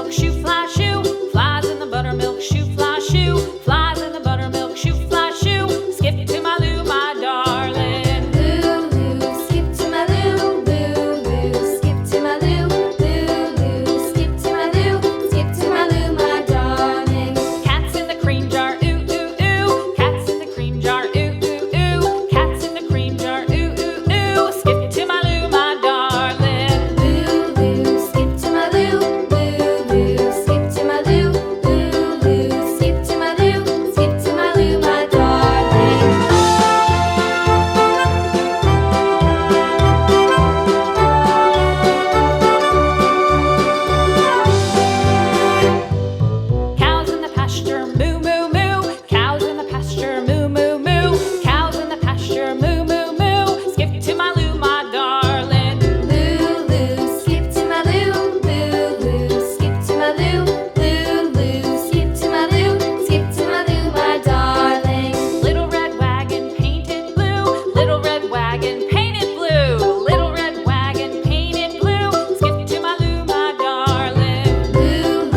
buttermilk shoe, fly shoe. Flies in the buttermilk shoe, fly shoe. Flies in the buttermilk shoe, fly shoe. Skip to my Lou, my darling. Lou, skip to my Lou, Lou, skip to my Lou, Lou, skip to my Lou, skip to my Lou, my darling. Cats in the cream jar, ooh, ooh, ooh. Cats in the cream jar, ooh, ooh, ooh. Cats in the cream jar, ooh, ooh, ooh. Skip to my Lou, my darling. Lou, skip to my Lou, Lou, skip to my Lou, Lou, skip to my Lou, skip to my Lou, my darling. Cows in the pasture, moo, moo, moo. Cows in the pasture, moo, moo, moo. Cows in the pasture, moo, moo, moo. Skip to my Lou, my darling. Lou, skip to my Lou, Lou, skip to my Lou, Lou, skip to my Lou, skip to my Lou, my darling. Little red wagon painted blue. Little red wagon painted blue. Little red wagon painted blue. Skip to my Lou, my darling. Lou,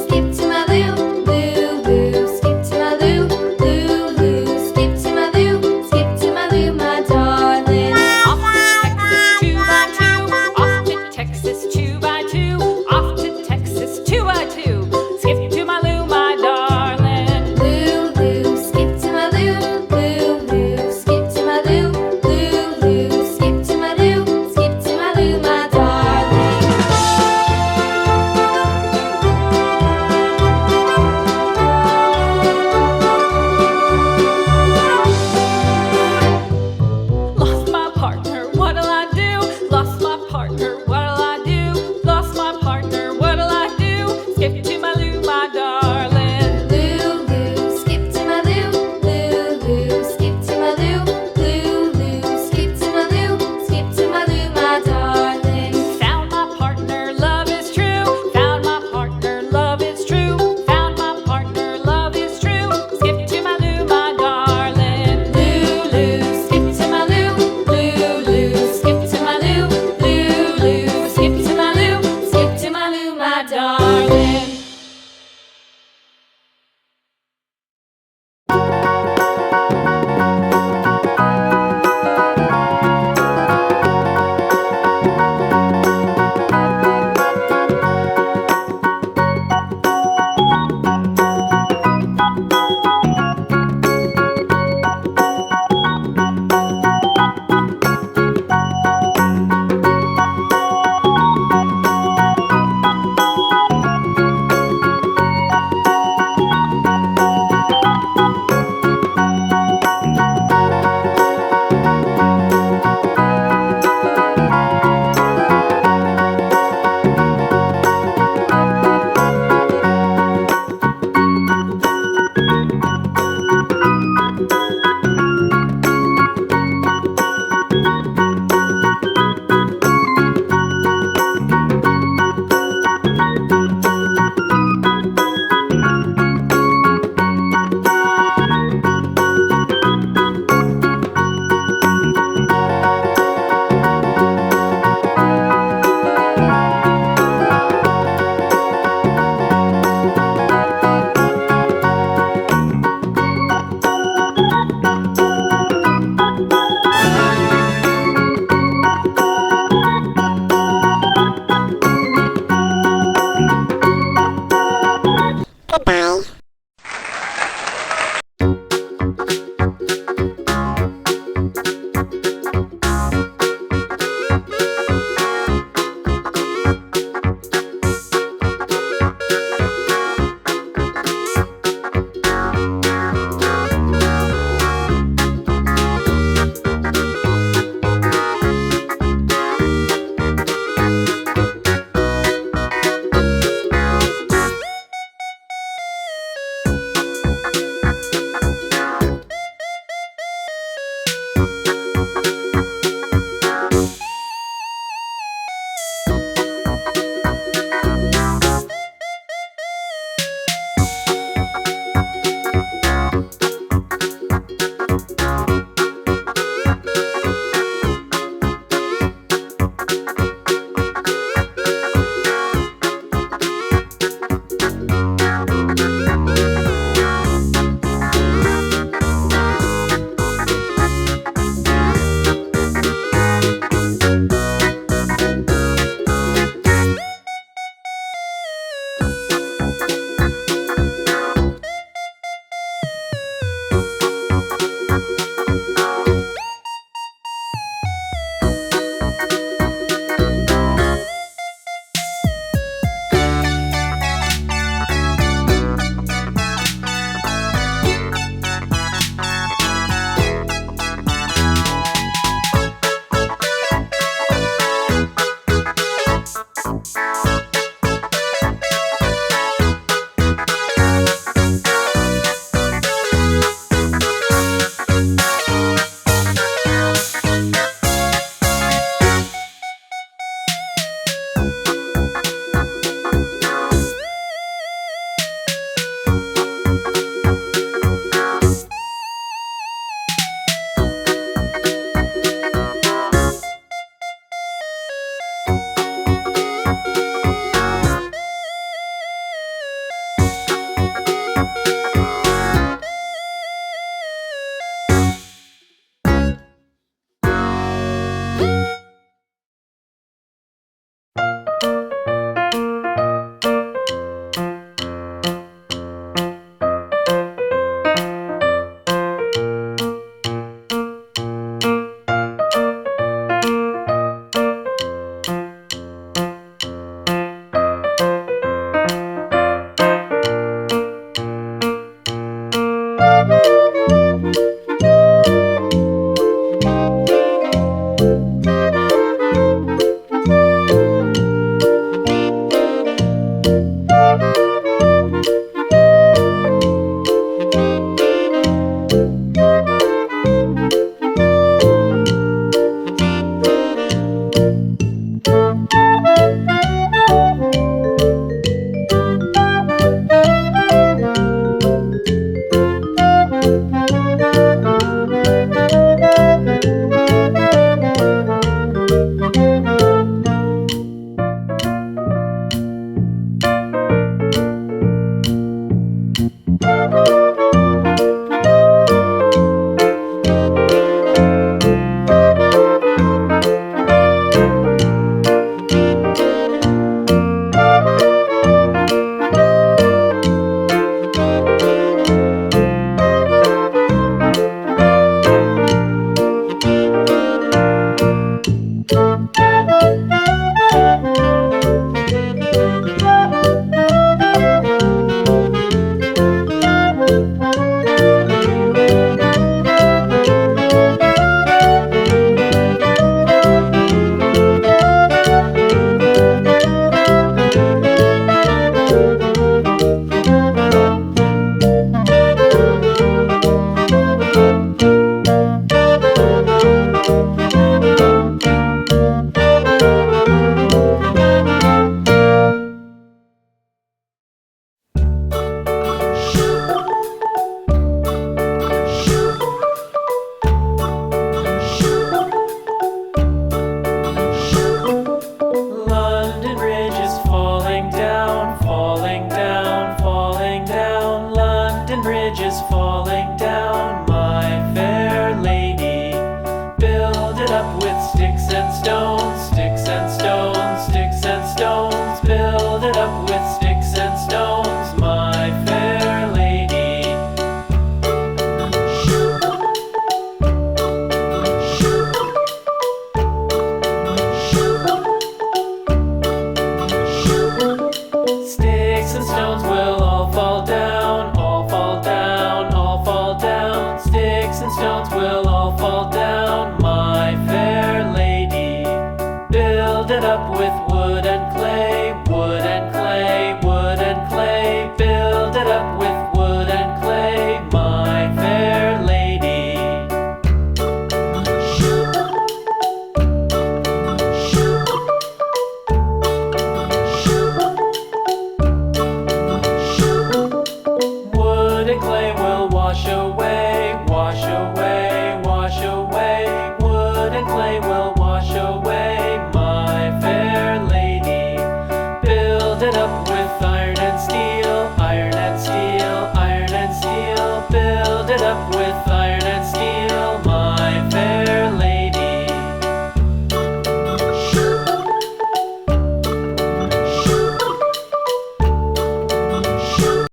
skip to my Lou, Lou, skip to my Lou, Lou, skip to my Lou, skip to my Lou, my darling. Off to Texas 2 by 2. Off to Texas 2 by 2. Off to Texas 2 by 2. Skip to my Lou, my darling. Lou, skip to my Lou, Lou, skip to my Lou, Lou, skip to my Lou, skip to my Lou, my darling. Lost my partner, what'll I do? Lost my partner, what'll I do? Lost my partner, what'll I do? Skip to my Lou, my darling. Lou, skip to my Lou, Lou, skip to my Lou, Lou, skip to my Lou, skip to my Lou, my darling. Found my partner, love is true. Found my partner, love is true. Found my partner, love is true. Skip to my Lou, my darling. Lou, skip to my Lou, Lou, skip to my Lou, Lou, skip to my Lou, skip to my Lou, my darling.